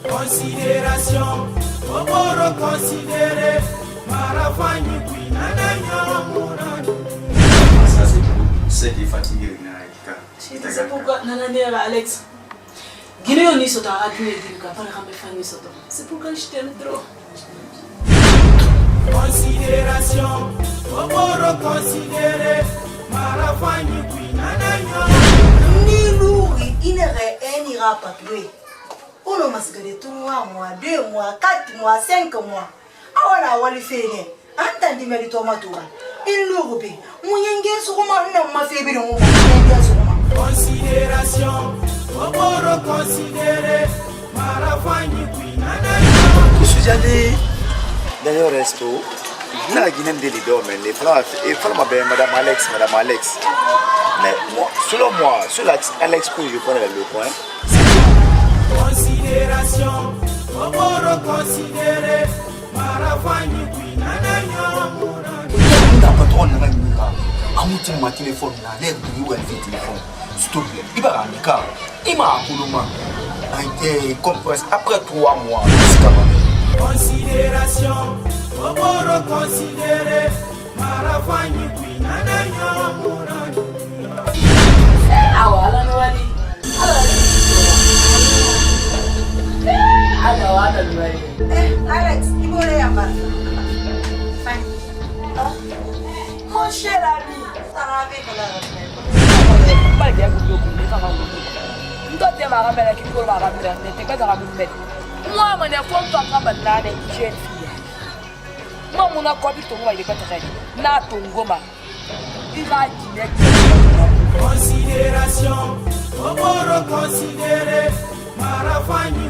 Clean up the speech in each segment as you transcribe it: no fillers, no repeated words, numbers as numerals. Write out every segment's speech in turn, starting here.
Considération, Oboro considéré, Marafani Ça c'est qui fatigué. C'est pourquoi Nananera Alex. Guinéon ni sota adoué dilka par ramé fani soto. C'est pourquoi je t'aime trop. Considération, Oboro considéré, Marafani Ni lourd, il n'ira pas tuer. On a masqué 3 mois, 2 mois, 4 mois, 5 mois. Ah, on a fait. Entendez, mais les tomates. Il lourd, considération, Oboro considéré, Marafani Je suis allé dans le resto. Je suis Guinée de l'Idom, les femmes m'appellent Madame Alex. Mais moi, selon moi, sur Alex que je connais le coin. Considération, Oboro considéré, Marafani Amuti ma téléphone là, l'air de vous elle fait téléphone. S'il te plaît, il va ramener car il m'a appelé compresse après 3 mois. Considération, Oboro considéré, Marafani Alex, il faut aller en bas. Mon cher ami, ça va avec la Pas bien goûté au bout, ça va au bout. Toi, tu es ma ramène qui coule ma ramène, tu es pas dans la boule. Moi, mon enfant, tu as pas de jeune fille. Moi, mon enfant, tu as pas de na ton goma. Il va dire. Considération, Oboro considéré, Marafani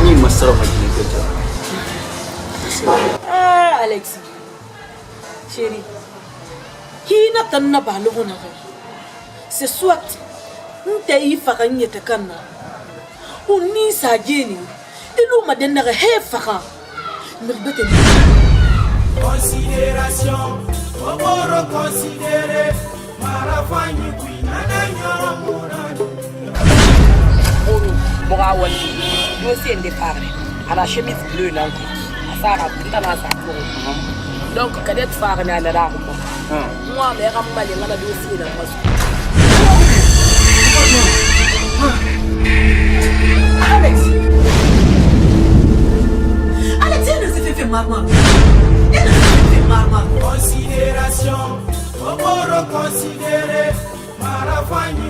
Ni masara majine keta. Ah, Alexis. Chérie. Hina tanna balugo na kai. C'est soit nte yi faka nyete kanna. Uni sa jeni. Ilu madenna ga he faka. Mirbete. Considération, Oboro considéré, Marafani Je aussi un départ. À la chemise bleue, là, ça va tout à la donc, quand tu fais un alarme, moi, je vais aller à la dossier. Alex, elle ne s'est fait marmar. Considération, Oboro considéré, Marafani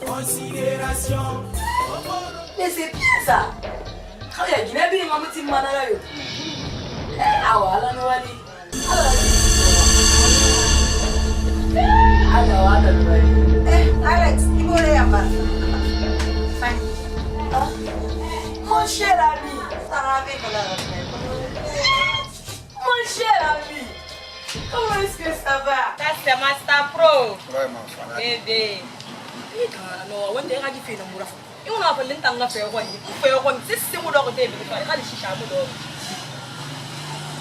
considération. Mais c'est bien ça. Il y a Guinée, il y a un petit manarayo. Ah, voilà, nous allons. Alex, il faut aller en bas. Mon cher ami, ça va avec la mon cher ami, comment est-ce que ça va? Ça, c'est Master Pro. Vraiment, fanat. Bébé. Non, on est ravi de faire un moulin. Et on a appelé le temps de faire un moulin. On fait un moulin. C'est un moulin de bébé. Il faut aller chicha un moulin.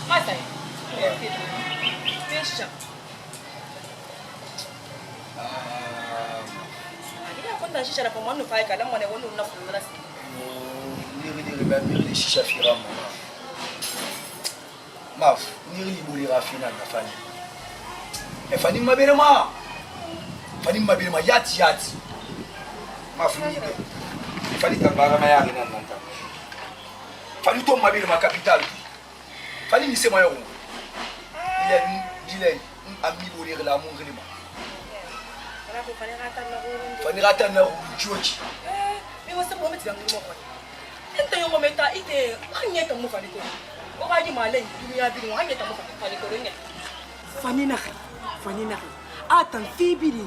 Master. Chicha. Il a compté chicha la pomme. On ne fait qu'à la monnaie. On ne l'a pas fait. Les chicha fira maf ni libuli rafina na fani e fani mabelema yati maf ni de fani tambara ma yari na nanta fani to mabelema capital fani ni sema yo il ami boli la mon grima fani rata na joji mais vous savez mettre dans le mot ente yo momenta ite hanyeta mu fani ko o ga di malay dunia bi mo hanyeta mu fani ko ne Fanny na atan fibili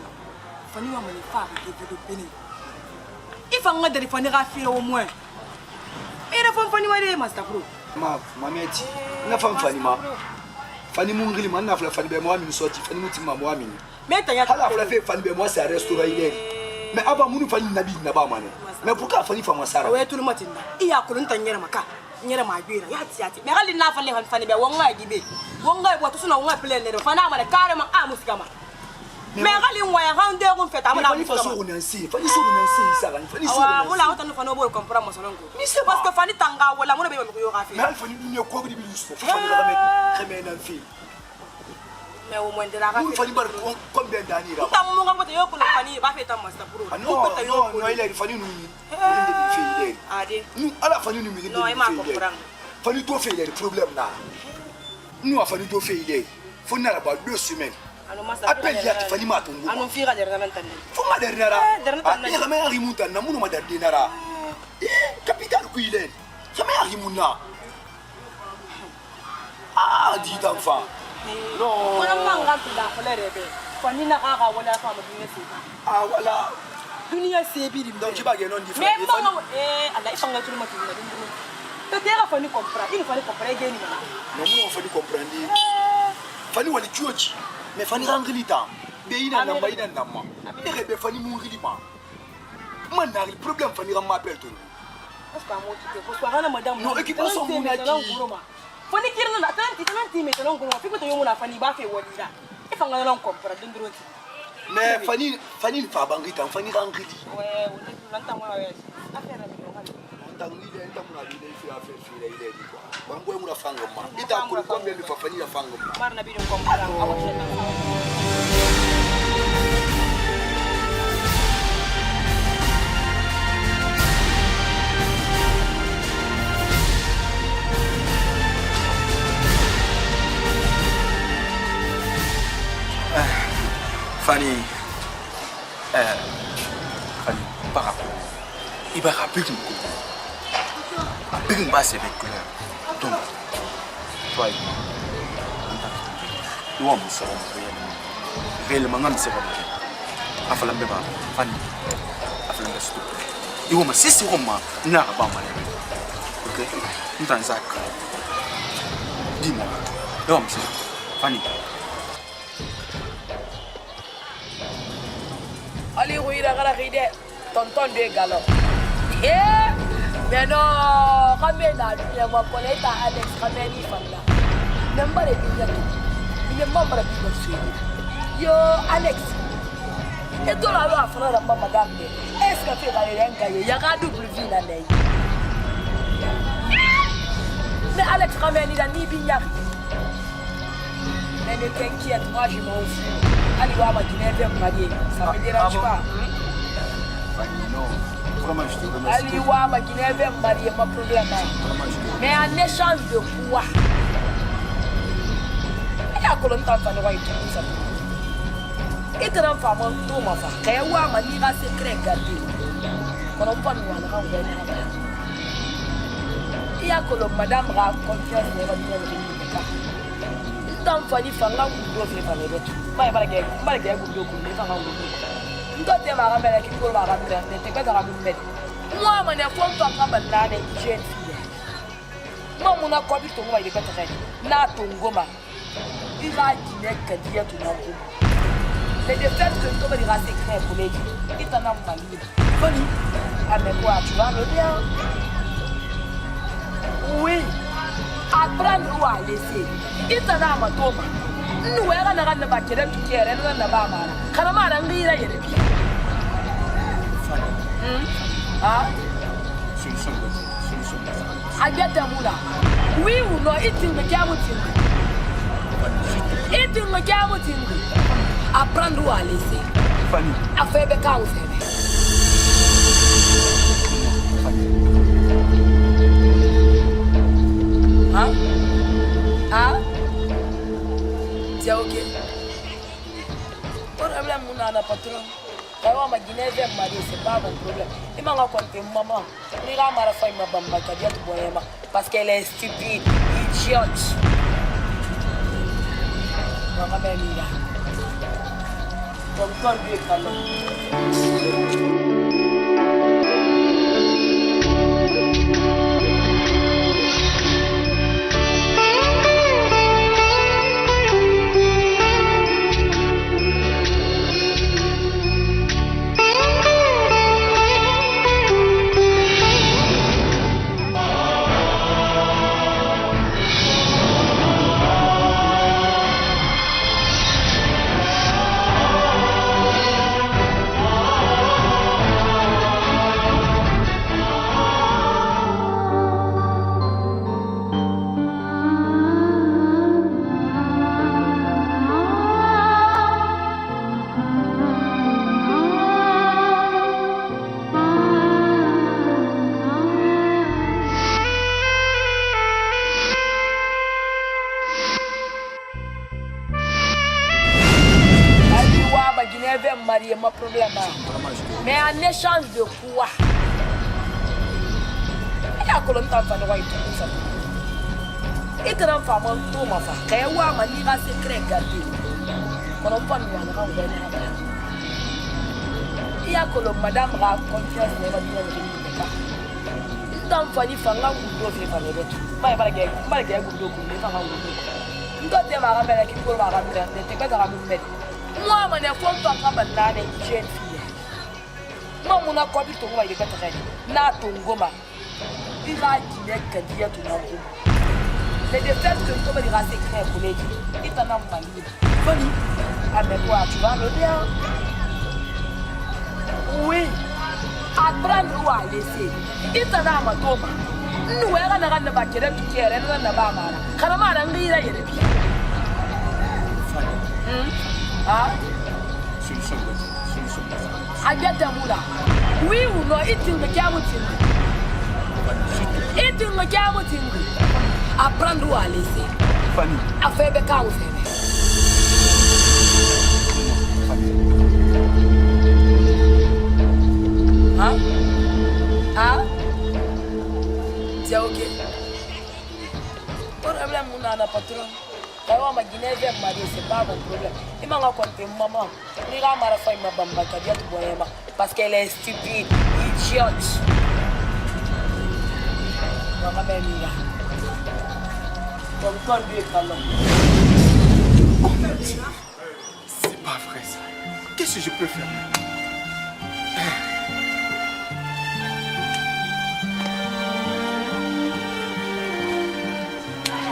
Fanny wa mani fa ke développer ni ifanga de Fanny ga fi au moins era Fanny wa de Master Pro ma mameti na Fanny ma Fanny mon grima na fla Fanny be mo ami sorti Fanny mutima mo ami meta ya hala fla fe Fanny be mo c'est restaurant il est mais avant munu Fanny nabi na ba mané mais pourquoi Fanny fa mo sara ouais tout le matin iya ko nta nyera maka nyera ma gbira yati mais gali na Fanny be wonga gibe wonga bo to suna wonga play ne Fanny ma carrément a musikama Mais rali moyen rendre on fait amana. Fani façon on ainsi, Fani so on ainsi ça, Fani so. Ah, on la autant nous fano bo comprendre mon salon. Parce que Fani tanga wala mon be ko yo rafi. Mais Fani ni ko bi juste. Fani la remettre un fille. Mais au moins de la rafi. Fani bar combien d'années là? Ta mo ngam ko yo ko Fani ba fait ta master pro. Non, il a Fani nous. Ade. Nous à la Fani nous. Non, il m'a comprendre. Fani to fait des problèmes là. Nous a Fani to fait idée. Faut n'a pas 2 semaines. Appelle ya Fani ma tongo. Anu fira dernièrement tande. Faut ma dernière. Il y a même rimuta na muno ma dernière. Capital ku il est. Ça m'a rimuna. Ah, dit enfant. Non. On a manga pida kolere be. Fani na ka wala fa ma dunia sebi. Ah voilà. Dunia sebi dim. Donc tu vas gagner non différent. Mais bon Allah ifanga tu ma tunda dim. Peut-être Fani comprendre. Il Fani comprendre geni ma. Non, nous on fait comprendre. Fani wali chuochi. Mais Fani ranglita. Be ina na maina na ma. Et be Fani mungili ma. Man na le problème Fani ram m'appelle tout. Parce que moi tu peux soir na madame. Non, équipe on s'en mouna qui. Fani kirna na tanti maintenant ko fi ko to yomu na Fani ba fe walira. Ifanga na comprendre dindro. Mais Fani fa bangita, Fani rangliti. Ouais, on est longtemps moi ouais. Affaire na mi Tangi ile nda muna ile fi affaire fi ile ile di quoi. Bango muna fanga ma. Ita ko ko be fa Fani ya fanga ma. Mar na bi don comprendre awa cheta. Fani, par rapport, il va rappeler une coupe. Rappeler une base avec couleur. Donc, toi, nous sommes réellement, nous sommes affalam beba, Fani, affalam bestu. Il va me cesser au moins, n'a pas mal. Ok, nous t'en sac. Dis-moi, l'homme, Fani. Ali ruira gara ride tonton de galo mais non kame na dia ma koleta Alex kame ni falla nambare binya ni mambara bi ko yo Alex et to la lo afra ramba madame est-ce que fait la renga ya ga double vie na lay mais Alex kame ni da ni binya mais ne t'inquiète moi je m'en fous. Ali wa ma Guinée veut me marier, ça me dérange pas. Non, vraiment je te remercie. Ali wa ma Guinée veut me marier, pas problème. Mais en échange de quoi? Il y a que longtemps que nous avons tout ça. Et tu n'as pas mon tour, ma femme. Quand wa ma ni va secret garder. Quand on parle de moi, on va il y a que madame a confiance dans la vie. Tant Fani fanga ngudo fe fa lebetu mai balage ngudo ku le fanga ngudo ndo te ma ramela ki ko ma ramela te ka da ramela moi ma ne ko to ka balla ne jeune fille moi mon ko bi to mo ile ka ta na to ngoma il va dire que dia to na ko mais de fait que to ba di rase cré pour les il t'en a mali Fani ah mais quoi tu vas me bien oui apprendre ou à laisser. Il t'en a ma tombe. Nous, on a un paquet de tout qui est un bama. Caramara, on dit là, il y a des pieds. Ah, I get a moula. Oui ou non, eating the camotin. Eating the camotin. Apprendre ou à laisser. A faire des cas. Hein? Ah? C'est ok. Problème, mon ana patron. Quand ma Guinée vient me marier, c'est pas mon problème. Il m'a raconté maman. Il a mal fait ma bamba parce qu'elle est stupide, idiote. Maman m'a mis là. Comme toi, lui est calme. Mais en échange de quoi? Il y a que l'on t'a fait de voir tout ça. Et que l'on fait tout ma femme. Quand on va manier à secret gardé. Quand on va nous en rendre il y a que l'on madame a confiance dans la vie de l'État. Il t'en fait des femmes là où vous devez faire les autres. Pas de guerre, vous devez faire les autres. Toi, tu es ma ramène qui peut ma ramène. Tu es pas ma ramène. Moi, je ne suis pas capable de jeune fille. Moi, je suis capable de faire des choses. Il va dire que Dieu te l'a dit. C'est de faire que tu vas dire assez clair pour les dire. Il t'en a mal dit. Fanny, avec toi, tu vas me dire. Oui, apprendre ou à laisser. Il t'en a mal dit. Nous, on a un bac de tout qui est là, on a pas mal. Quand on a un lire, il y a des pieds. Ah? Moula. Oui ou non, il t'en a et tu me gardes apprendre ou à laisser. Fanny. À faire des cas. Hein? Hein? C'est ok. Problème, on a un patron. Quand ma Guinée vient marier, c'est pas mon problème. Il m'a raconté maman. Il a marre de faire ma bamba parce qu'elle est stupide, idiote. C'est pas vrai ça. Qu'est-ce que je peux faire?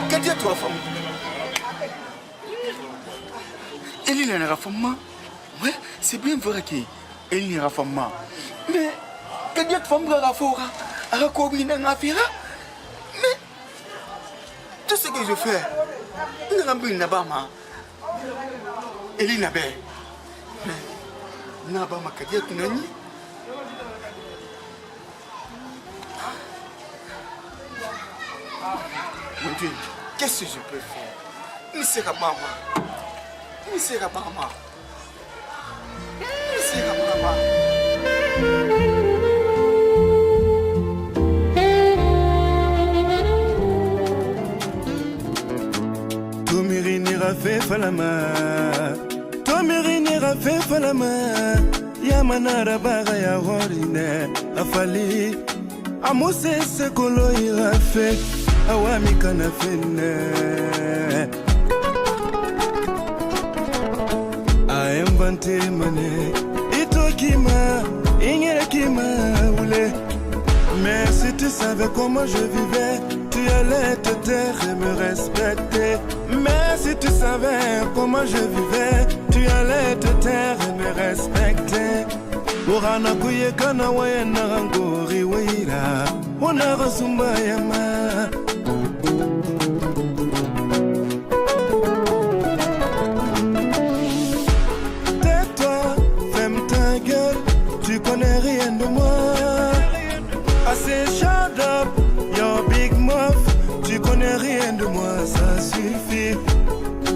Qu'est-ce que tu as fait? Elle est là, femme. Ouais, c'est bien vrai qu'elle est là, femme. Mais qu'est-ce que tu as fait? Mais tout ce que je fais, je ne sais pas. Elle n'a pas. Mais n'a pas ma carrière. Mon Dieu, qu'est-ce que je peux faire? Ne sera pas moi. Ne sera pas moi. Ne sera pas moi. Fait falama Tomiri fait falama Yamanara baga ya horine afali Amuse sekolo ira fait awami kana fene A inventé mané itokima ingere kima ule Mais si tu savais comment je vivais, tu allais te taire et me respecter. Mais si tu savais comment je vivais, tu allais te taire et me respecter. Urana kuye kana waye narangori waira, ona rasumba yama. Tais-toi, ferme ta gueule, tu connais rien de moi. I say shut up, your big mouth. Tu connais rien de moi, ça suffit.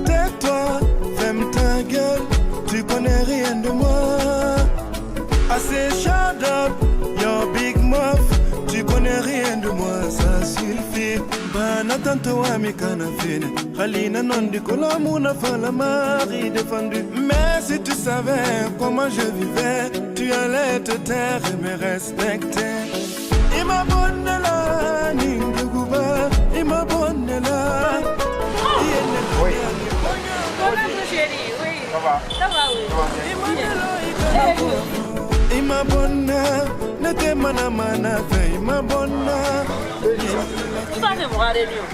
Tais-toi, ferme ta gueule. Tu connais rien de moi. I say shut up, your big mouth. Tu connais rien de moi, ça suffit. Bana tanto wa mikana fine. Khalina non di kolamuna fala mari défendu. Mais si tu savais comment je vivais, tu allais te taire et me respecter. Ima bonnela ninguba ima bonnela Oui. Ça va? Ça va, oui. Ima bonna nete mana mana fe ima bonna Tu vas me voir les lieux.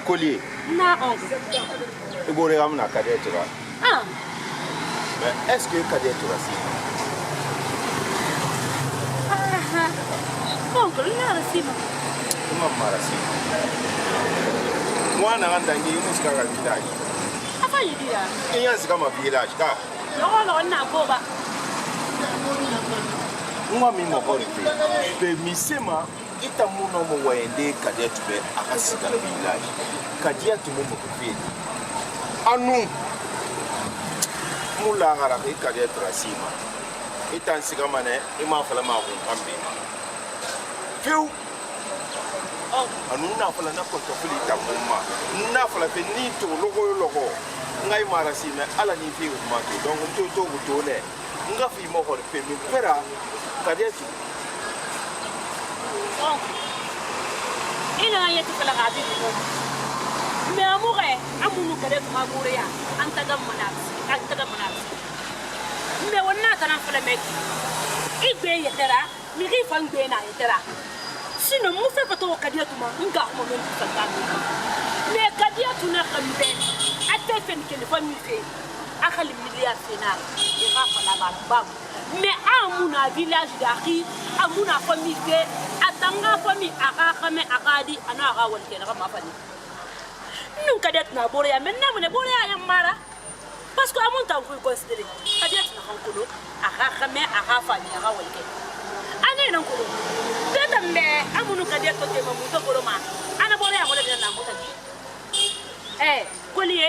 Collier. Na oncle. Tu vas regarder na cadette là. Ah. Mais est-ce que cadette là si? Oncle, là aussi. Comment marasi? Moi na nganda ngi musika ka village. Apa y dia? Il y a kama village ka. Non, na boba. Moi mi mo ko pe mi sema ita muno mo waende cadette be akasika village. Cadette mo mo pe. Anu. mula ngara ki kade trasima itan sigamane ima fala ma ko kambi fiu anu na fala na ko to fili tamuma na fala fe ni to logo ngai mara sime ala ni fiu ma to donc to le nga fi mo ko pe mi pera kade tu ina yati fala gadi ko me amure amunu kade to magure ya anta gam manat me wonna tan fala me igbe yetera mi ri fan gbe na yetera sino mu fe to kade to ma nga mo men fanta me kade to na kambe ate fen ke le fami fe akali milliard fenar e ga fala ba me amuna village d'Aki amuna famille fe atanga famille aka kame akadi ana aka wonke na ma fani nun kadet na bore ya menna mun bore ya mara parce que amun ta ko considérer kadet na hankolo aka kame aka fani aka wonke ane nan ko de tambe amunu kadet to te mamu to koroma ana bore ya mo de na mo tani kolié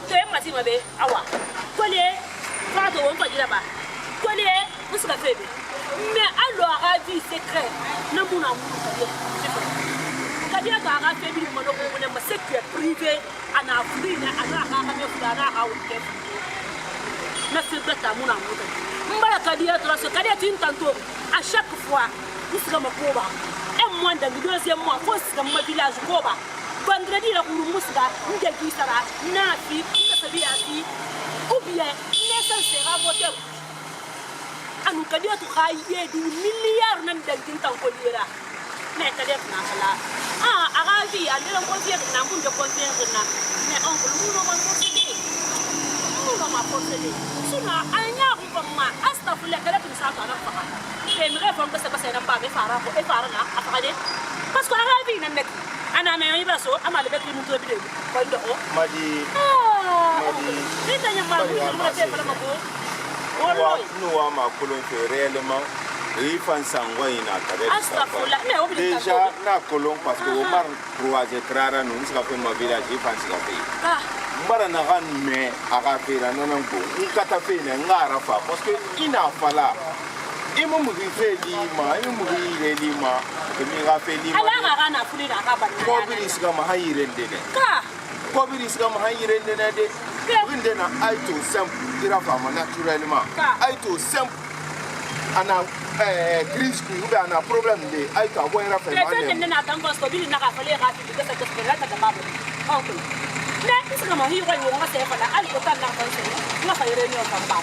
te mati mabe awa kolié fa to won fa jira ba kolié muska febe mais alors à vie secret na muna mu kadia ka ga febe mo no ko ne ma secret privé ana frina ana ka ka me fudana ka wuke na febe ta muna mu mbara kadia trace kadia tin tanto à chaque fois muska makoba et moi dans le deuxième mois faut que mon village koba vendredi la kuru muska nge kisara na fi ka sabia fi ou bien nessa sera voter anu kadia tu khaye du milliard nan dangin tan ko lira mais kadia na kala arabi ande la confier na mun de confier na mais on ko no ma posséder no ma posséder sina anya ko ma astafurlah kadia tu sa ta na fa et me répond que c'est pas ça na ba me fara ko e fara na afade parce que arabi nan nek ana me yi baso ama le bekri muto bidé ko ndo o madi ni tanya ma mo te fala mako nous avons colonné réellement il faut s'envoyer na table déjà na colon parce que Omar croisé crara nous ça fait ma village il pense la paix mbara na ran mais akapera non ko nkata fe na ngara fa parce que ina fala imu mugife lima que mi gafe lima ala ngara na fuli na ka ban ko biris ga ma hayirende ne ka ko biris ga ma hayirende ne de Brinde na aito simple ira fama naturellement aito simple ana crise qui ou ana problème de aito abo ira fa mais na tan ko bili na ka fale ga fi que ça que la ta mabo ok mais est-ce que ma hi wa yo ngata fa la al ko tan na ko se na fa yere nyo kan ba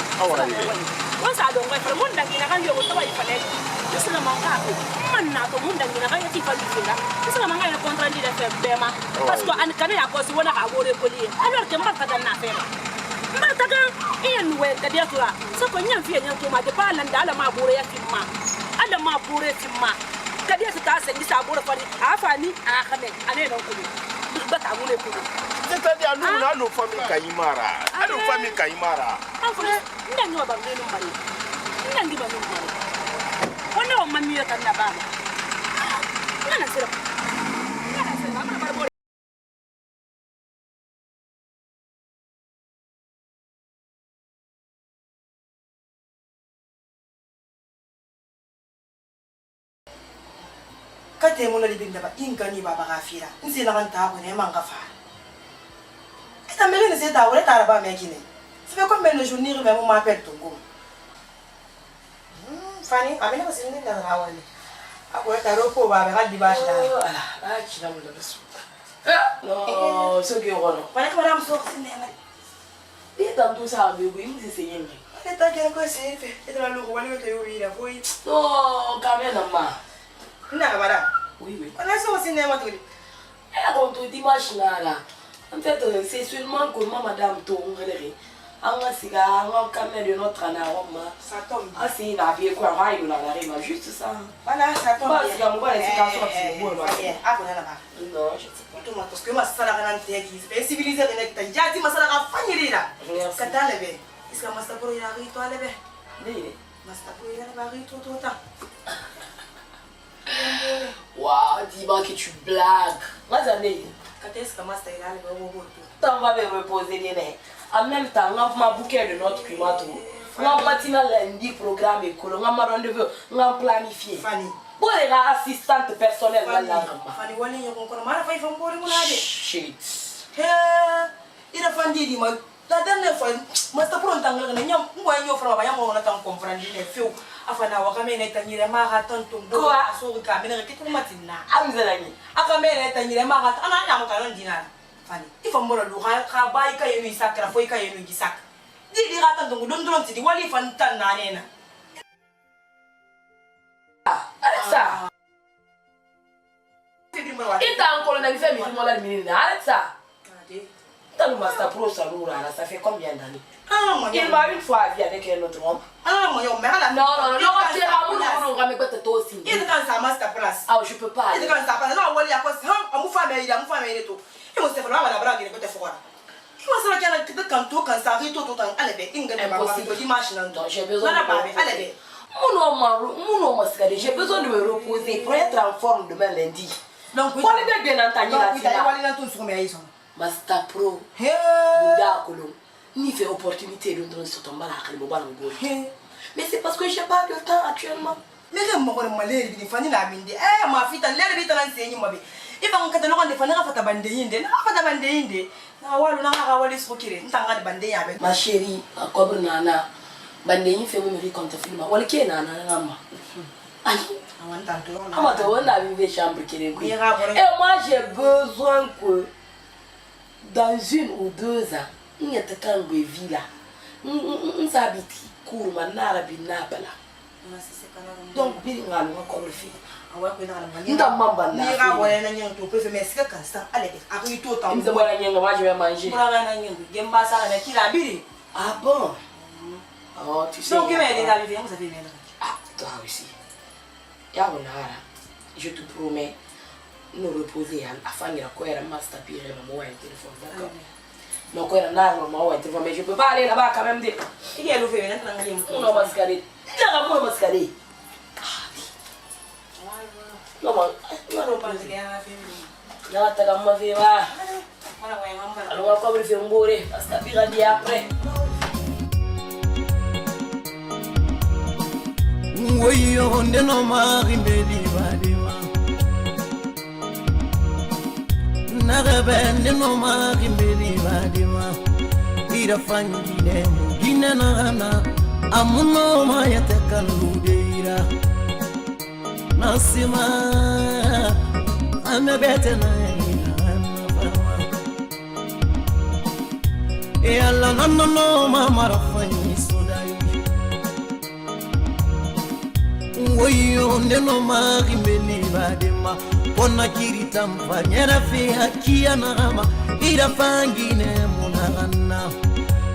ko sa do ngai fa mun da ina kan yo to wa fa le est-ce que ma ka ko man na to mun da ina kan yati fa bi fina est-ce que ma ngai contrat di de bema parce que an kana ya ko si wona ka gore ko li alors que ma ka dan na fe ma ta ga en we ka dia tura so ko nyam fi en to ma de pa lan da ala ma bore ya timma ala ma bore timma ka dia ta se ni sa bore fa ni afa ni a khame ane non ko ba ta mu le ko c'est-à-dire nous na no famille Kaimara alo famille Kaimara en fait ndangi ba ngene mbali ndangi ba ngene mbali wona o mamiyo tan na ba nana sira ma ba kate mona libinda ba ingani baba gafira nzila banta ko ne manga fa eta mele ne seta wala tara ba mekine c'est comme le journée même on m'appelle tongo fani amena ko sinde na rawani akwa taro ko ba ga di ba shi ala ba chi na mo da su no so ke rono para que madame so sinde na et dans tout ça be oui nous essayons eta ke ko se fe eta la lo wala ke yo ira foi non quand même maman na madame oui on a so sinde ma to et quand tu dimanche là en fait c'est seulement que madame to ngere anga siga anga camé de notre anaroma ça tombe asi na bien quoi va il la rime juste ça voilà ça tombe pas si on va les cas sur bon ah on a là-bas non je sais pas tout moi parce que ma sala kana teki c'est civilisé avec ta jati ma sala ka fanyira kata lebe iska ma staporo ya rito lebe oui ma staporo ya ba rito tout temps waouh dis-moi que tu blagues moi j'en ai kata iska ma sta ila lebe bo bo t'en vas me reposer les mains En même temps, on a bouquet de notre climat. On a matinal lundi programme école, on a rendez-vous, on a planifié. Fanny. Bon, elle est assistante personnelle. Fanny, wali yo kon mara fay fam bori mu nade. Shit. Ira fandi di ma la dernière fois masta pour entendre que nyam ngwa nyo fra ba yam on attend comprendre ne feu afana wa kamene tanyire ma ha tonto ngo aso ka mena ke tu matina Amzalani. aka mene tanyire ma ha ana nyam ka non dinara Fanny ifa mbora lu ka bai ka yenu isakra foi ka yenu gisak di ra tonto ngo don ti di wali fan tan na nena Alexa. Ita encore dans les familles, tout le monde a mis Alexa. Dans le master pro salon, ça fait combien d'années? Il m'a une fois vu avec un autre homme. Ah, mon yon, mais là. Non, tu es à mon on va me mettre toi aussi. Il est dans sa master place. Ah, je peux pas. Il est dans sa place. Non, on va aller à quoi? On m'a fait il a tout. Il m'a fait la blague, il est peut-être fort. Il m'a fait que quand tout, quand ça arrive, tout, allez, impossible. Dimanche, non, j'ai besoin de me allez. Mon homme, j'ai besoin de me reposer pour être en forme demain lundi. Donc, vous avez bien entendu la Master Pro, ni fait opportunité de nous sur ton mal à mais c'est parce que j'ai pas de temps actuellement. Mais je me relève de Fanny la binde. Eh, ma fille, t'as l'air de t'enseigner, ma vie. Et quand on a des fanny à ta bande inde, à ta bande inde. Na walu na ha wali sokire, ntanga de bande yabe. Ma chérie, à quoi nana, bande yin fait me compte film. Wala ke nana ngama. Aïe. Et moi j'ai besoin que dans 1 ou 2 ans, il y a quelqu'un qui vit là. On s'habite, court, manara binabala. Donc, il y a encore le fait. Il y a un membre de la vie. Ah bon? Oh, tu sais. Donc, il y a des arrivées, vous avez ah, toi aussi. Je te promets, nous reposer à fin de la quoi, master pire, mon téléphone, d'accord? Donc, on a un téléphone, mais je peux pas aller là-bas quand même. Il y a le fait, on a mascaré. Il y a un mascaré. Non, non, pas de gars. Non, t'as qu'à me faire. Alors, on va pas me faire un bourré, parce que pire à dire après. Oui, on est non mari badima. Nagabende no mari badima. Ira fangine mugine na amuno maya tekaludeira. Nasima amebete na e alla no mama rafani sodai. Woyo ndeno mari badima. Kona kirita mfanyera fia kia narama ira fangine munagana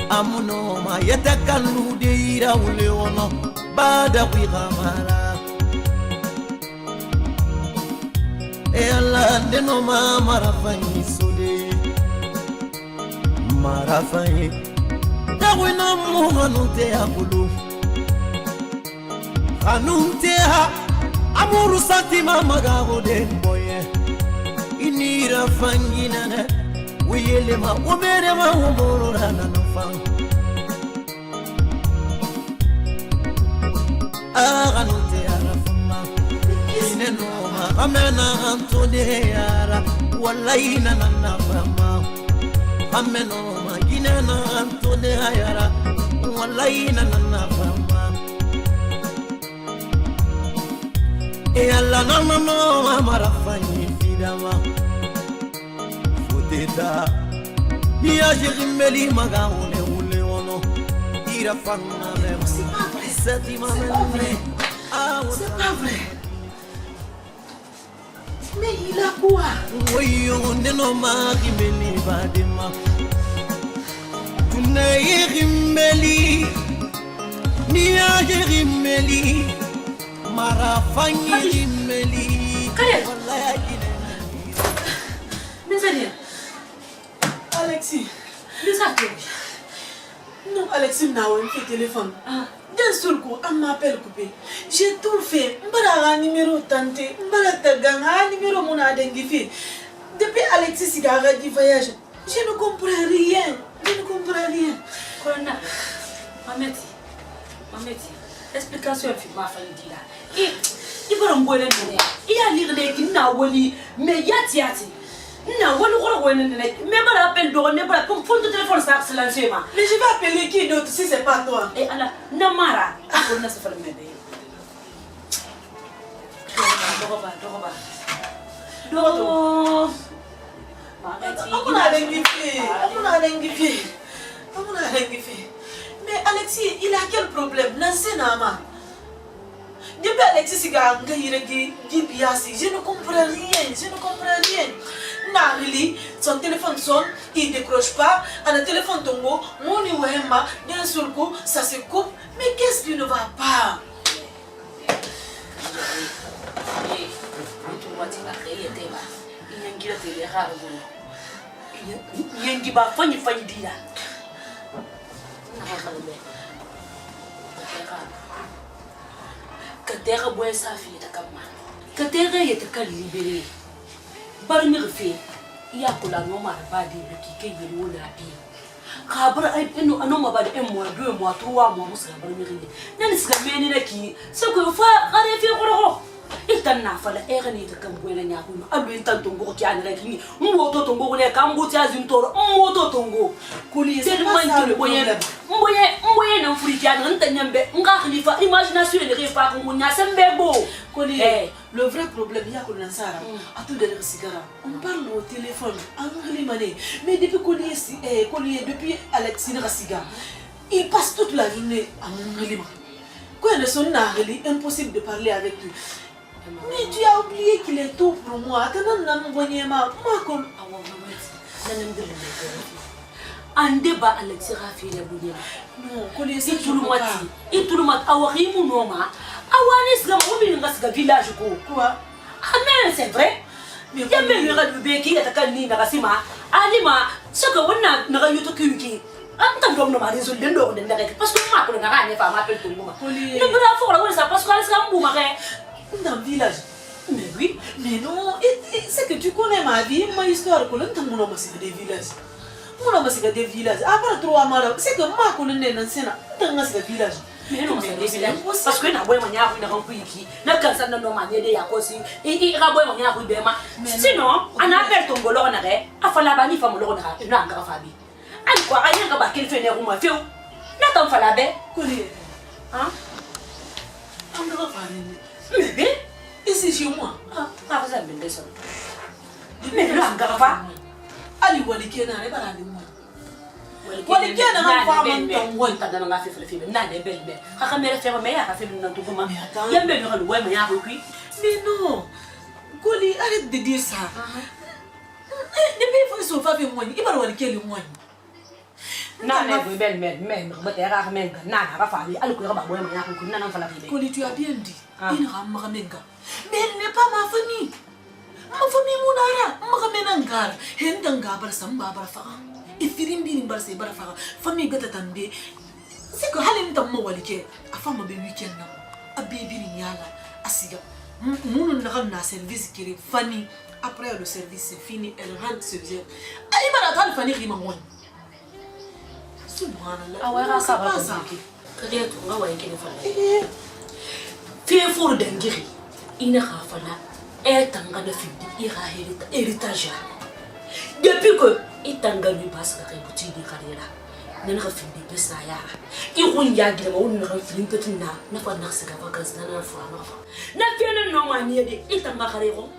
amuno ma yatakalude ira uleono bada kuigamara e alla ndeno mama rafanyi sode marafanyi dawina muhanute akulu anunte ha amuru satima magagode boye inira fangina na wiyele ma umere ma umuru na nafang aganute arafuma ineno ma amena antode yara wallahi na nafama ameno ma ginena antode yara wallahi na nafama e alla no amara fanyi fidama foteta ya jirimeli magaone ule ono ira fanna me c'est pas vrai mais il a quoi oui on est no magi meli badima tunay rimmeli ni ya jirimeli Marafanyi meli. Mes amis, Alexis, les appels. Non, Alexis n'a pas fait téléphone. D'un seul coup, on m'appelle coupé. J'ai tout fait. M'bara numéro tante, m'bara tagana numéro mon adengifi. Depuis Alexis il a dit voyage, je ne comprends rien. Je ne comprends rien. Corona. Mameti. Explication fi ma fa ndi la. I bara ngwele ne. I ya lire ki na woli me yati. Na woli ko wele ne. Me bara appel do ne bara pour ton téléphone ça silencieux ma. Mais je vais appeler qui d'autre si c'est pas toi? Et ala namara. Ko na se fa me de. Dogo. On a linguifié. Mais Alexis, il a quel problème? Depuis Alexis, je ne comprends rien. Nahili, son téléphone sonne, il décroche pas. À le téléphone tombe, mon Iwema, d'un seul coup, ça se coupe. Mais qu'est-ce qui ne va pas? Yengi ba fanyi dia. Katera boy safi ta kama. Katera yeta ka libéré. Bar mi refe. Iya kula no ma ba di biki ke yelo na bi. Ka bar ai eno anoma ba de mo 2 mois 3 mois musa bar mi rinde. Nan siga meni na ki. Se ko fa gare fi ko itanna fala erani ta kan buena nya ku alu intan tongo ki an rek ni mboto tongo ne kan buti azin toro mboto tongo kuli c'est man ki mboye na furi ki an ntanyambe nga khalifa imagination ne refa ko munya sembe bo kuli le vrai problème ya ko lansara atu de sigara on parle au téléphone en mané mais depuis depuis Alexis Rasiga il passe toute la journée à mon lima quoi ne son na impossible de parler avec lui. Mais tu as oublié qu'il est tout pour moi. Ande ba Alexis Rafi le bunya. Non, connaissez tout le mati. Et tout le mat awari mu noma. Awani sga mobi nga village ko. Quoi? Ah mais c'est vrai. Mais ya me yura du beki ya takani na kasima. Alima saka wonna na yuto kyuki. Antam dom no ma réseau den do den rek parce que ma ko na ga ne fa ma appel tout le monde. Ne bra fo la wona ça parce que Alexis mbu ma dans le village. Mais oui, mais non, c'est que tu connais ma vie, ma histoire, c'est des villages. Mon c'est des villages. Après 3 mois, c'est que ma connais dans des villages. Mais non, c'est des villages. Parce que na boy manya na rampu iki, na kansa na no manye de yakosi, i ra boy manya ku bema. Sinon, on appelle ton golo na re, afala bani famo lo na na ngara fabi. Ani kwa ayanga ba kel fene ruma feu. Na tam fala be, koli. Hein? On va faire. Mais ici chez moi. Ah, vous avez ça. Mais là, Garafa. Ali Walikena, elle va la moi. Walikena, on va faire un point. T'as dans la fête le film. N'a des belles belles. Quand elle fait un meilleur, elle fait une autre comment. Il y a même le ouais, mais il y a repris. Mais non. Koli, arrête de dire ça. Les filles sont pas avec moi. Il va Walikena le moi. Non, mais rare même. Nana, Rafa, elle court à boire, mais il y a beaucoup de nanan fala. Koli, tu as bien dit. Il ramènga. Mais elle n'est pas ma famille. Ma famille mounara, ma ramenangara. Hendanga barsamba barfara. Et firimbi barse barfara. Famille gatatande. C'est que Halim tammo walike. A femme be weekend na. A baby yala. Asiga. Moun na service qui est Fanny. Après le service c'est fini, elle rentre se dire. Aïe malata Fanny rima moi. Subhanallah. Ah ouais, ça va ça. Rien tout va ouais qu'il fallait. Fie furu dangiri ina khafala etanga na findi ira héritage depuis que itanga lui passe ka buti di karela nana findi besa ya I runya gile ma wonna findi petina na fa na sika ba kazna na fa na fiena no ma ni de itanga karero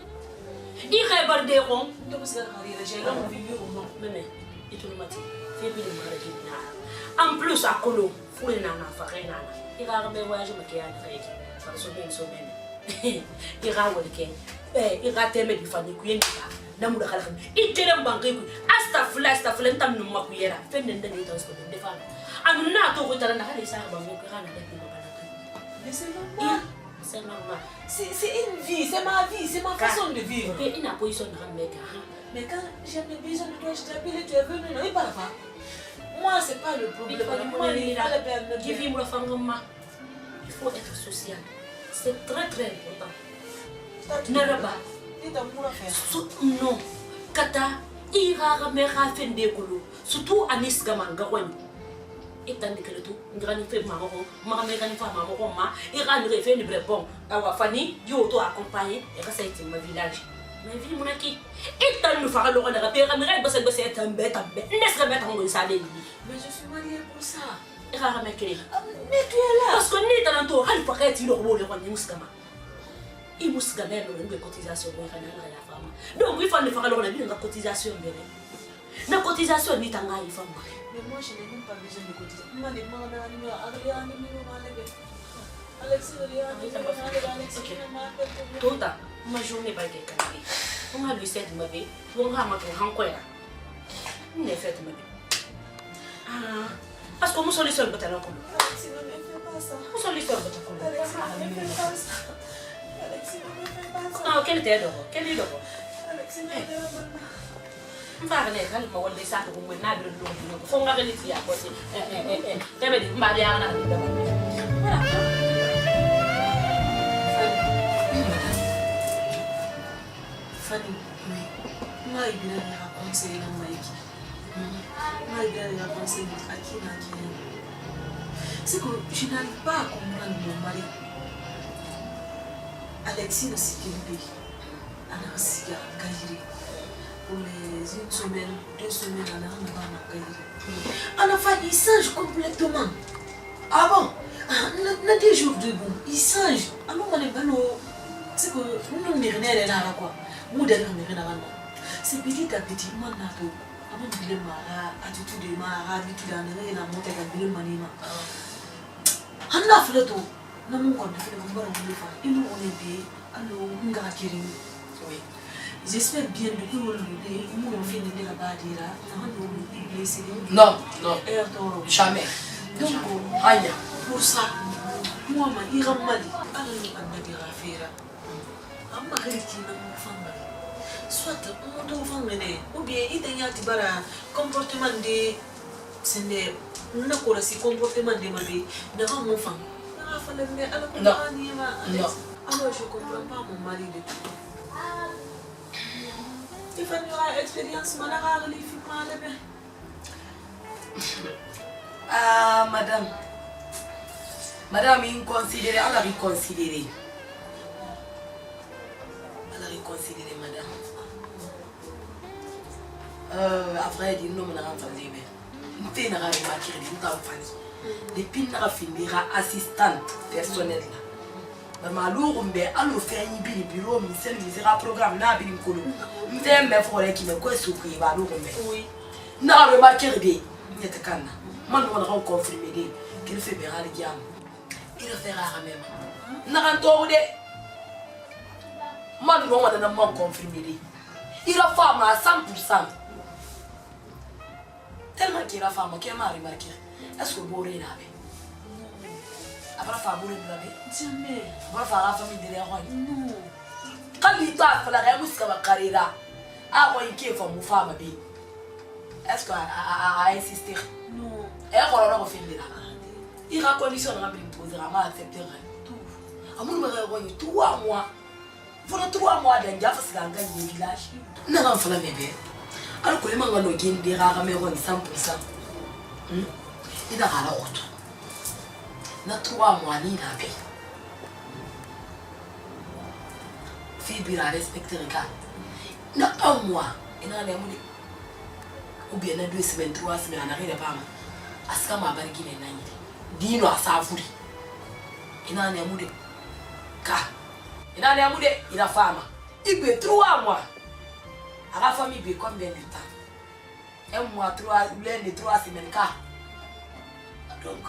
I khabar de ron to sika karela j'ai la vivre ou non mais itu mati fi bi de mara na en plus akolo fure na fa rena ira be voyage ma ke ya reki so ben ira wolke ira teme di fani ku yenga namu da kala I tere bangai ku astafla tam no makuyera fenne ndani to so de fa anu na to ko tara na hali sa ba mo kana da ki bana mais c'est normal c'est une vie c'est ma vie c'est ma façon de vivre et ina position na meka mais quand j'ai besoin de toi je t'appelle tu es venu non il parle pas moi c'est pas le problème moi il a la peine de vivre la femme. Il faut être social. C'est très très important. Naraba. Non. Kata ira me rafen de kulu surtout anis gamanga kwani etandi kele tu ngani fe ma me ngani fa ma ira ni refe ni bon awa fani yo to accompagner et ça c'est ma village ma ville monaki etandi fa lo na rapera me rebe se bese tambe n'est-ce mettre en salé mais je suis mariée pour ça ira me kele mais tu es là parce que ni dans to hal fa kati lo bo le kwani muskama il muskama no ngwe cotisation ko kana la femme donc il faut ne faire lo na bi nga cotisation bébé na cotisation ni tanga il faut mais moi je n'ai même pas besoin de cotiser. Moi les gens Alexis, tout ça, ma journée pas quelqu'un. On a lui cette ma vie, on a ma grand quoi là. On est fait ma vie. Ah, parce que mon solution peut être comme. Alexis ne me fais pas ça. Mon solution peut être comme. Alexis ne me fais pas ça. Alexis ne me fais pas ça. Ah, quel était d'abord? Quel est d'abord? Alexis ne me fais pas ça. Mfaka ne kali ma wala sa ko mo na bi lo fo nga gele ti ya ko si tebe di mba ya na di dama voilà Fanny ma ibira ni conseiller na Mike ma ibira ni conseiller à qui na qui c'est que je n'arrive pas à comprendre mon mari Alexis ne s'y pas ana siga kajiri pour les une semaine, 2 semaines, on a fait, il change complètement. Ah bon? On a des jours de bon, il change. Alors on est bon, c'est que nous ne rien là quoi. Nous ne rien là. C'est petit à petit, moi n'a pas. Avant de dire ma attitude de ma habitude à ne la monter à dire manima. On a fait tout. Nous nous on a fait le bon on le fait. Et nous on est bien. Alors on va acquérir. Oui. J'espère bien que vous nous fait de la badira. Non, non. Jamais. Donc, pour ça, moi, je suis mal. Soit ou bien il y a un comportement de comportement de ma vie. Non. Alors je ne comprends pas mon mari de tout. Il faut une expérience, ah, madame. Madame, il considère, elle a reconsidéré. Elle a reconsidéré, madame. Après, il dit non, on a entendu. Nous avons remarqué, nous avons fait. Depuis que nous avons fini, assistante personnelle. Maman, on a fait un bureau, on a un programme, on a fait un colo. On a fait un forêt qui me coûte souffrir. Oui. On a remarqué que nous avons confirmé qu'il fait bien le diable. Il le fait rarement. Nous avons fait un confirmé. Il a fait à 100%. Tellement qu'il a fait à qui m'a remarqué. Est-ce que vous avez après faire boule de la vie? Jamais. Après faire la famille de l'héroïne? Non. Quand il t'a fait la réponse comme un carrière, ah ouais, qui est pour mon femme? Est-ce qu'elle a insisté? Non. Elle a refait de là. Il a condition de m'imposer, elle m'a accepté tout. À mon numéro 3 mois. Pour 3 mois d'un gars, parce qu'il a gagné le village. Non, non, il faut la bébé. Alors que les gens ont gagné des rares, mais on est 100%. Il a la route. Na 3 mois ni na paix. Fibre a respecté le gars. Na 1 mois, il a les moudés. Ou bien na 2 semaines, 3 semaines, on n'arrive pas. Aska ma bariki les naïs. Dino a savouré. Il a les moudés. Car il a les moudés, il a femme. Il peut 3 mois. À la famille, il peut combien de temps? 1 mois, 3 semaines, car. Donc,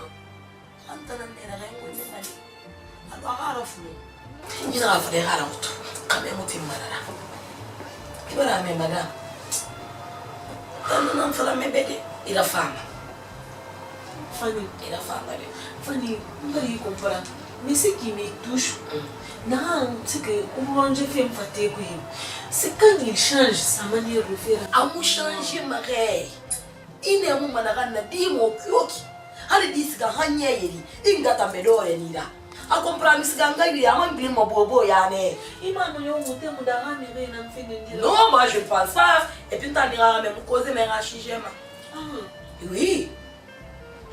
Antana nera rengo ne mali alo agara fulu ina afade gara mutu kame mutu marara ibara me madame tanu nan fala me bede ila fama Fanny ila fama de Fanny ngari comprendre mais ce qui me touche c'est que quand je fais me fatiguer c'est quand il change sa manière de faire amu changer maré ine mu managana dimo kyoki hali disiga hanya yeri ingata medore nira A comprendre ce ganga lui a même bien mon bobo yané. Imano yo moté mudara mire na mfine ndira. Non, moi je pense pas. Et puis t'en ira même causer mais rachigema. Oui.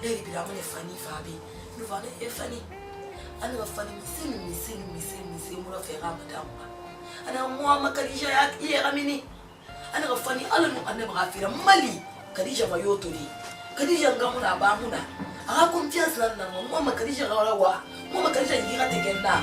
Les bidamon est Fanny Fabi. Nous va les Fanny. Ana Fanny misi mo la faire madame. Ana moi ma Khadija ya yera mini. Ana Fanny ala no ana brafira mali. Khadija va yotoli. Khadija ngamuna ba muna. A confiance là non moi ma Khadija ra wa. Moi ma Khadija yira tegenda.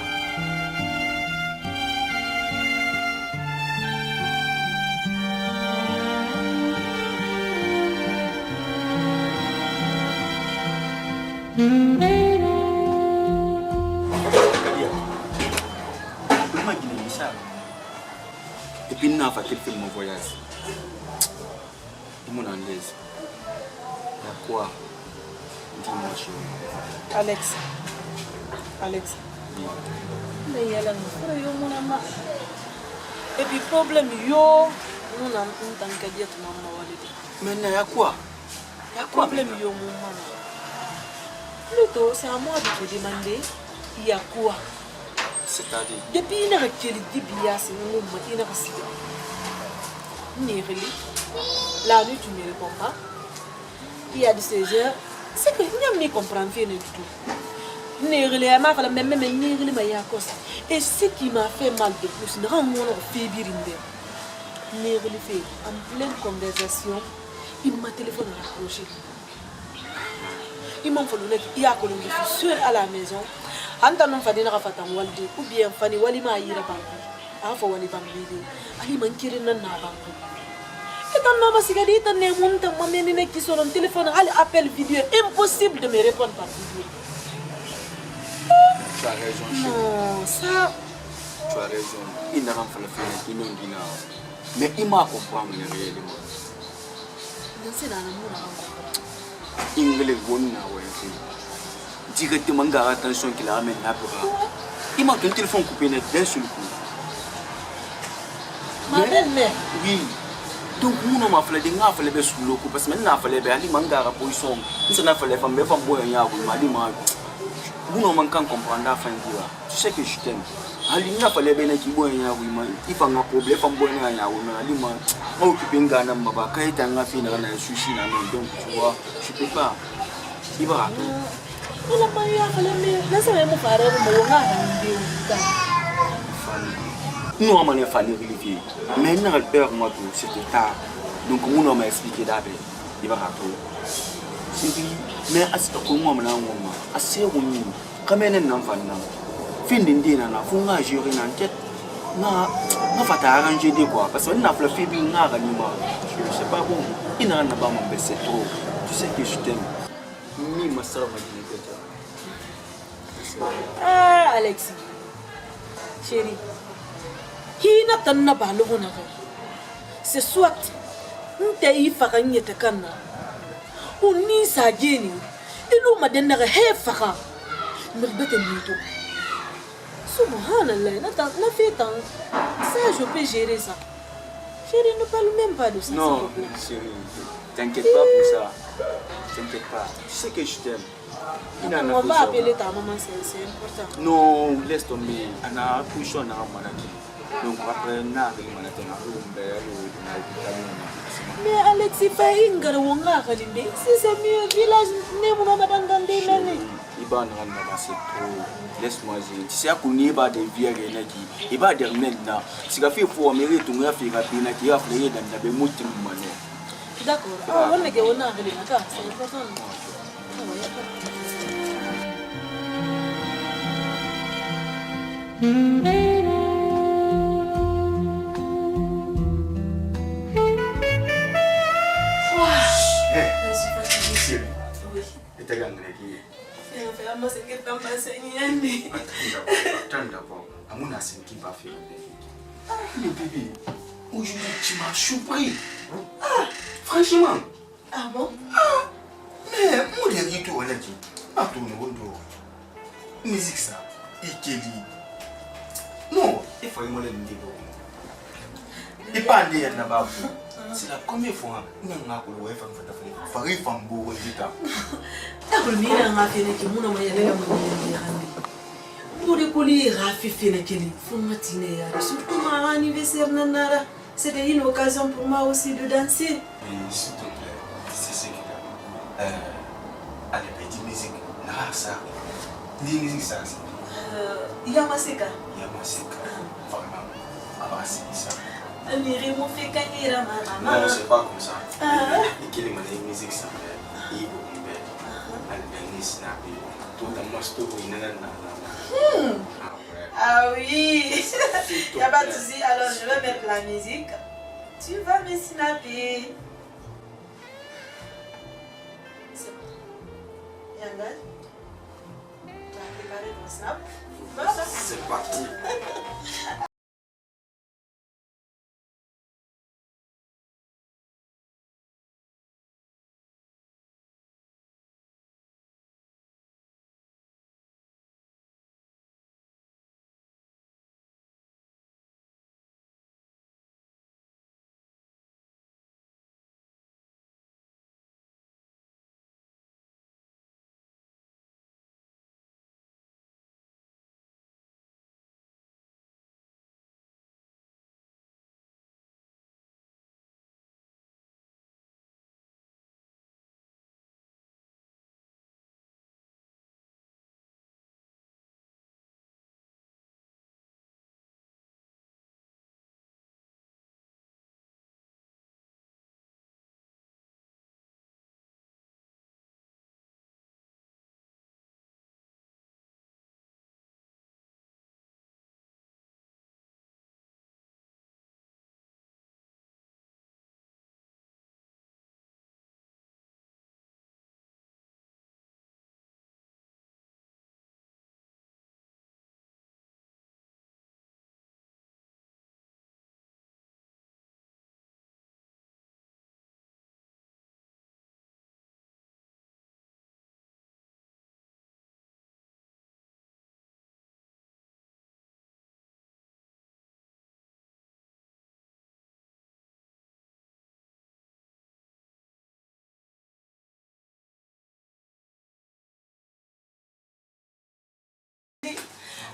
Imagine ça. Et puis n'a pas fait mon voyage. Mon anglaise. Y'a quoi? Dis-moi chérie. Alex. Mais il y a la nouvelle, mon amant. Et puis problème yo, nous n'avons pas de dire que maman va Maintenant y'a quoi? Y'a quoi? Problème yo mon maman. Plutôt c'est à moi de te demander il y a quoi? C'est-à-dire? Depuis une heure qu'il dit bien c'est mon maman il n'a pas si Nérili. La nuit tu ne réponds pas. Il y a de 16h. C'est que il n'y a pas comprendre rien du tout. Nérili m'a fait même Nérili m'a yakos. Et ce qui m'a fait mal de plus, c'est rendre mon fait birinde. Nérili fait en pleine conversation, il m'a téléphoné rapproché. Il m'a fallu qu'il y a que je suis seule à la maison. Anta non fadina rafata walde ou bien fani wali ma yira bangi. Afa wali bangi. Ali man kirin nan na bangi. Et quand on va se garder, on est monté, on m'a mis qui sur un téléphone, elle appelle vidéo, impossible de me répondre par vidéo. Tu as raison, chérie. Non, ça. Tu as raison. Il n'a pas fait le film, mais il m'a compris réellement. C'est dans le monde. Il me l'a donné à ouais. Directement, garde attention qu'il a amené à Bora. Il m'a donné le téléphone coupé net d'un seul coup. Ma belle-mère. Oui. Donc, nous n'avons pas fait des affaires de sous le coup parce que maintenant, il fallait aller manger à position. Nous n'avons pas fait des femmes boire un yaourt. Nous n'avons pas comprendre la fin de la. Tu sais que je t'aime. Ali n'a pas les bénéfices qui boivent un yaourt. Il faut un problème, les femmes boivent un yaourt. Ali m'a occupé un gars dans ma barque. Quand il était en affaire, il a un sushi. Donc, tu vois, je ne peux pas. Il va rater. Il n'a pas eu à faire le laissez moi parler de mon nous avons fallu vérifier. Maintenant, le père, moi, c'était tard. Donc, nous avons expliqué d'abord. Il va rater. Mais à ce moment, assez rouni. Quand même, un enfant, fin d'indien, il faut gérer une enquête. Non, faut arranger des quoi. Parce que nous avons fait bien, je ne sais pas bon. Il n'a pas baissé trop. Tu sais que je t'aime. Ni ma soeur m'a dit. Ah, Alexis. Chérie. Hina tanna balogona c'est soit nte ifaka nyete kana uni sajeni ilu madenna he faka mirbete mito subhanallah na fait tant ça je peux gérer ça. Chérie, ne parle même pas de ça. Non, chérie, t'inquiète pas pour ça. T'inquiète pas, tu sais que je t'aime. On va appeler ta maman, c'est important. Non, laisse tomber. On a couché, on a maladie. Donc après, on a mais Alexis, si c'est mieux, village, ne vous m'avez pas entendu. Laisse-moi dire. Tu sais qu'on y va des vieux qui il va dire maintenant. Si tu fais pour améliorer ton affaire, tu vas faire dans des mots. D'accord. On est on a c'est important. Le bébé, aujourd'hui tu m'as surpris. Ah, franchement. Ah bon? Ah, mais moi je dis tout honnêtement. Pas tout le monde. Musique ça, Ikeli. Non, il faut y aller le niveau. Et pas aller là-bas. C'est la première fois que nous avons fait un peu de famille. Kuli Rafi Fenekeli, pour matiner, surtout ma anniversaire Nanara. C'était une occasion pour moi aussi de danser. S'il te plaît, c'est ce qu'il y a. Allez, petite musique. Là, ça. Dis musique, ça. Yamaseka. Yamaseka. Vraiment. Ah, c'est ça. Amiri mon fait gagner la maman. Non, c'est pas comme ça. Et qu'il y a une musique, ça. Il faut que tu aies un snap. Tout le monde se trouve in Ah oui. Il n'y a pas de souci. Alors, je vais mettre la musique. Tu vas me snapper. C'est bon. Yangal, tu as préparé ton snap? Voilà. C'est parti.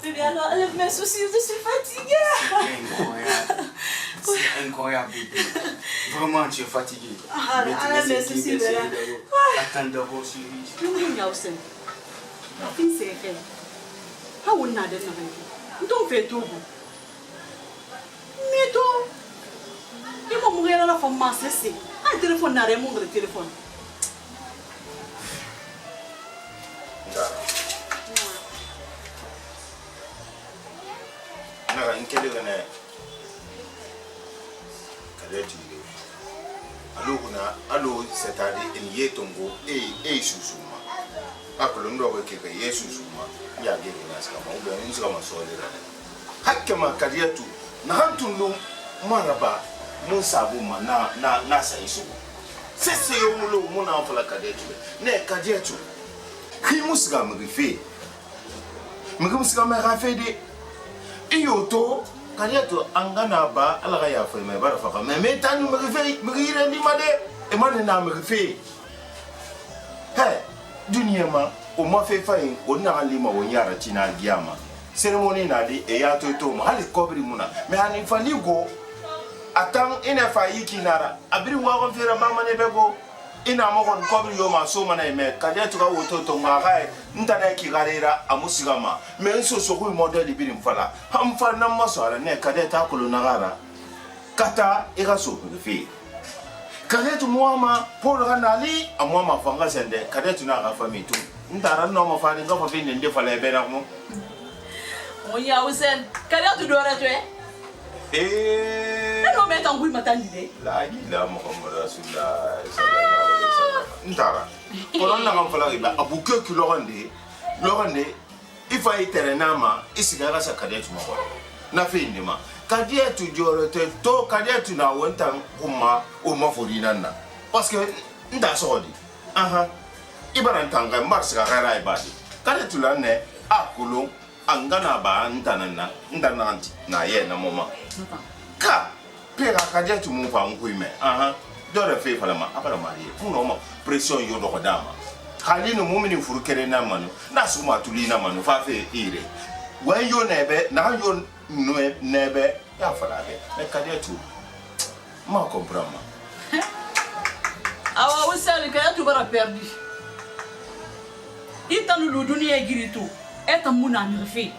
Bébé, alors, enlève mes soucis, je suis fatiguée. C'est incroyable. C'est incroyable, bébé. Vraiment, tu es fatigué. Enlève mes soucis, bébé. Attends d'abord, chérie. Yung yausen. Fin seke. Ha wonna da na hanki. Ndo fe togo. Meto. Imo mugera la fama sese. An telephone na re mo ngre telephone. Naga inkele gane kadeti alo kuna alo setadi in yetongo susuma akolo ndo weke ka susuma ya gege na skama ube nzi kama solera hakke ma kadiyatu na hantundu maraba mun sabu ma na saiso sese yo mulo muna fala kadiyatu ne kadiyatu ki musga mrife musga ma rafede Iyoto, kadieto angana ba alaga ya fa me bara fa me tanu me fe me ire ni made e mane na me fe he dunia ma o ma fe fa in o na ali ma o nyara china giama ceremony na di e ya to ma hali kobri muna me ani fa ligo atan ina fa yiki nara abiri wa ko fera ba mane bego ina mo kon kobri yo ma so mana me kadieto ka woto to ma ga ntana ki garera amusigama me nso so ku model birim fala hamfa na masala ne kadeta ko na gara kata ira so fi kadetu muama polo kanali amwama fanga sende kadetu na ga famitu ndara no ma fani ga fa fi nde fala be na mo Oya usen. Kadetu dora to no me tangui matandi de. La ila Muhammad Rasulullah sallallahu alaihi wasallam ndara ko na ga fala ba abuke ki lorande ifa iterenama isigara sa kadetu mo na fe ndima kadetu jorote to kadetu na wontan umma o mafurina na parce que nda sodi aha ibaran tanga marsa gara ibadi kadetu la ne akulu angana ba ntanana ndananti na ye na moma ka pega kadetu mo fa nkuime aha dore fe falama abara mari funo ma pression yo do dama Khalino mumini furukere na manu na suma tulina manu fa fe ire When you never, now you never, Yafalabe, a cadet too. Marco Brahma. Awa usali kaya tu bara perdi. Ita nulu dunia giri tu. Eta muna nirfi.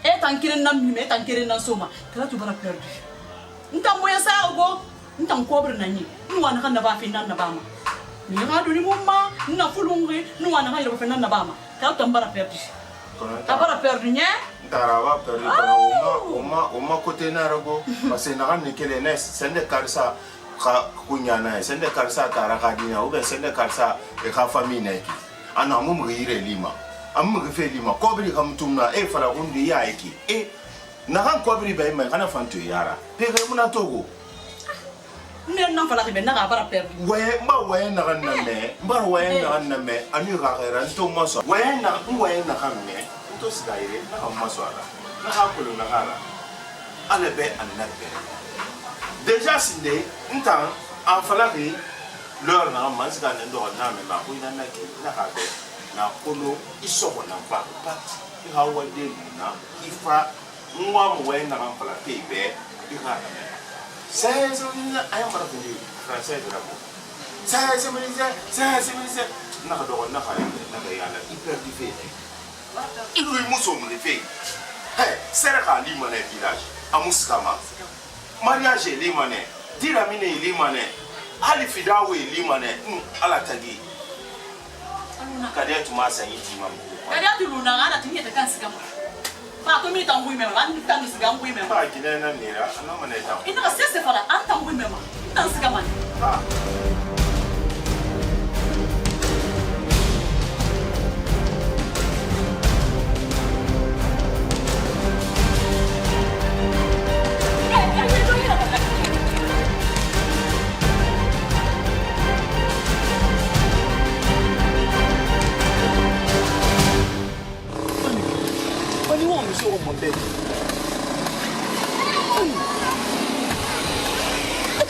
Eta nkiren na mime, eta nkiren na soma. Kaya tu bara perdi. Nta moya sa ogo, nta nkobre na nyi. Nuwana kan na ba finan na bama. Ni nga duni mumma, na fulungri, nuwana kan na finan na bama. Kaya tu bara perdi. Abara perdi nya? Tarawa perdi oma kote na rago. Parce na kan nikele nes, sende karsa kunyana, sende karsa taraka dina, ube sende karsa e ka famille neki. Ana mu mrire lima. Amu mrife lima. Kobri kam tumna e fala kundi ya eki. E na kan kobri ba mai kana fantu yara. Pege muna togo. Ne na fala ke na ka bara perdi. We na kan na me, mba we na kan na me, ani ga ga ran to maso. We na kan me. To sigaire na kan maso ala. Na ka kulu na kala. Ale be annabe. Déjà sinde ntan en fala ke leur na manzi ka ndo na me ba ko ina na ke na ka be na kolo isoko na ba pat ha wade na ifa nwa mo we na kan fala ke be ika na me c'est ça ni ay mara ko ni français de la ko c'est na ka do na ka yala hyper difficile il lui muso mo le fait hey sera ka li mo na village amuskama mariage limane diramine limane ali fidawe limane ala tagi anuna kadia tuma sanyi mam kadia tuluna ngana tinye te kansiga mo pa to mi tangu ime ma ni tangu siga ngui ime pa kinena nira ana maneta ina ka sese fala anta ngui ime ma tangu siga man ha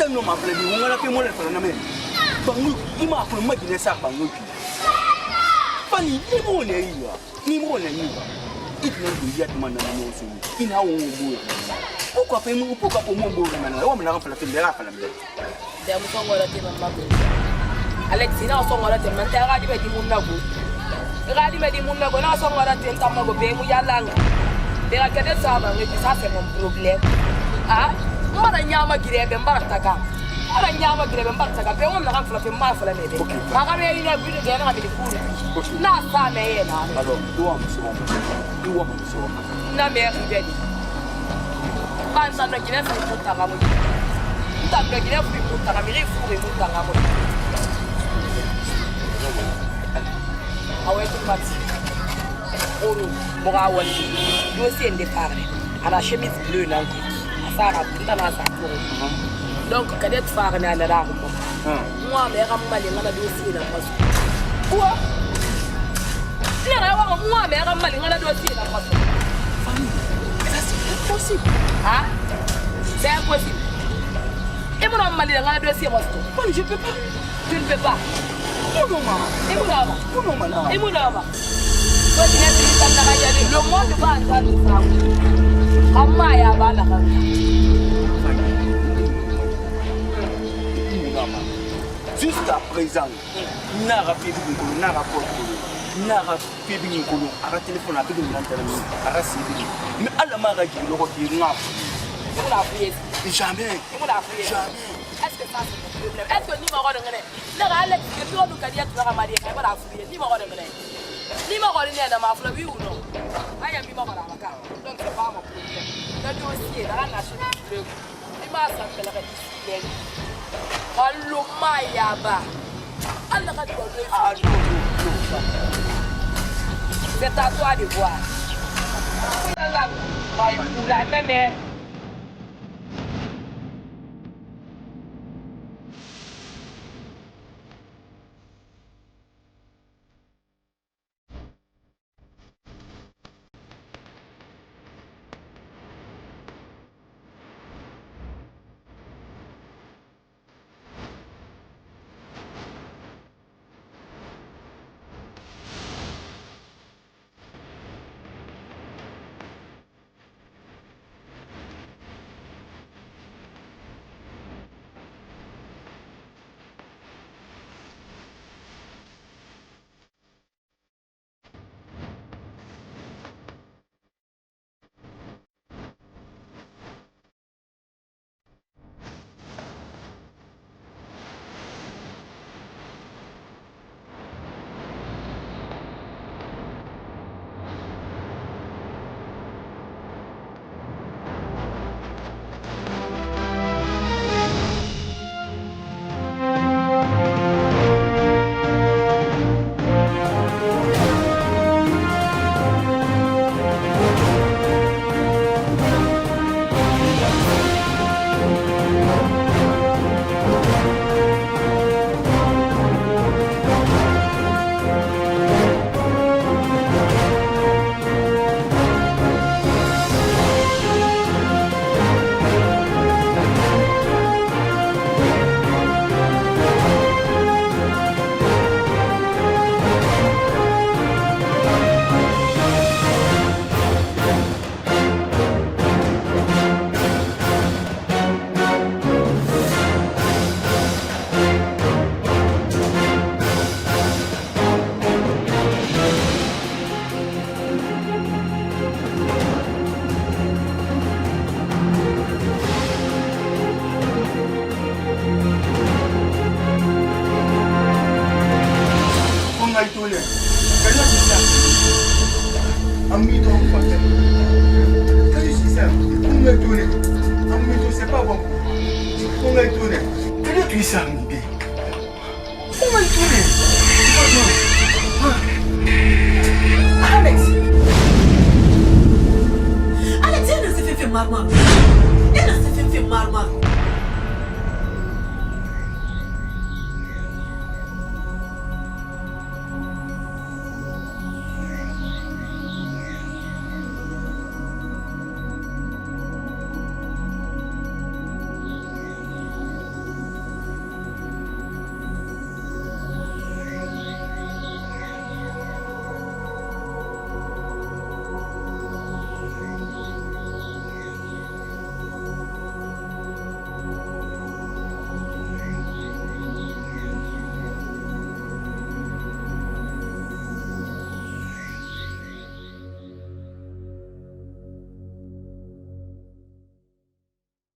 no ma fle bi wona pe mo le fala na me bangu ima ko ma gine sa bangu pi pani ni mo ne yiwa itna du ya tuma na mo so ina wo mo pourquoi pe mo bo na wa na fala pe la fala me de mo so ngora te mama ko Alex ina so ngora te man ta ga di be di mun na go na so ngora te nta mo go be mu ya langa de la kede sa ba ngi ça c'est mon problème ah mara nyama girebe mbara taka pe wona na kan fala pe ma fala ne de ma ga be ina bi de na bi de kuri na sa me yena alors do am so na me ri de ba sa na gina fa ko ta ga mo ta ga gina fu ko ta ga mi ri fu ri ko ta ga mo awe tu mati oro mo ga wani dossier de parle à la chemise bleue na Sarah, donc cadet faire na la moi mais ramma les ngana dossier na passe quoi moi mais ramma les ngana dossier na passe ça c'est possible hein c'est impossible et mon ramma les ngana dossier passe moi je peux pas tu ne peux pas non maman et mon maman toi tu n'es pas dans le monde va entendre ça amma ya bala kan jusqu'à présent n'a pas fait bien kolo ara téléphone a tout le monde ara sibi mais alla ma ga ji lo ko ti ngap on a prié jamais est-ce que ça c'est le problème est-ce que ni ma rodon ngene na ga Alex ke to du kadiya tu ga marié ka ba prié ni ma rodon ngene ni ma rodon ne na ma fla wi ou non aya mi ma ba la ka donc c'est pas mon problème le dossier dans la nationalité il m'a semblé la réalité allo mayaba alla ka do c'est à toi de voir la même Quand je suis ça, on me tourne. On me tourne, c'est pas bon. On me tourne. Quand tu es ça, mon bébé. On me tourne. Alex, il ne s'est fait marmar. Il ne s'est fait marmar.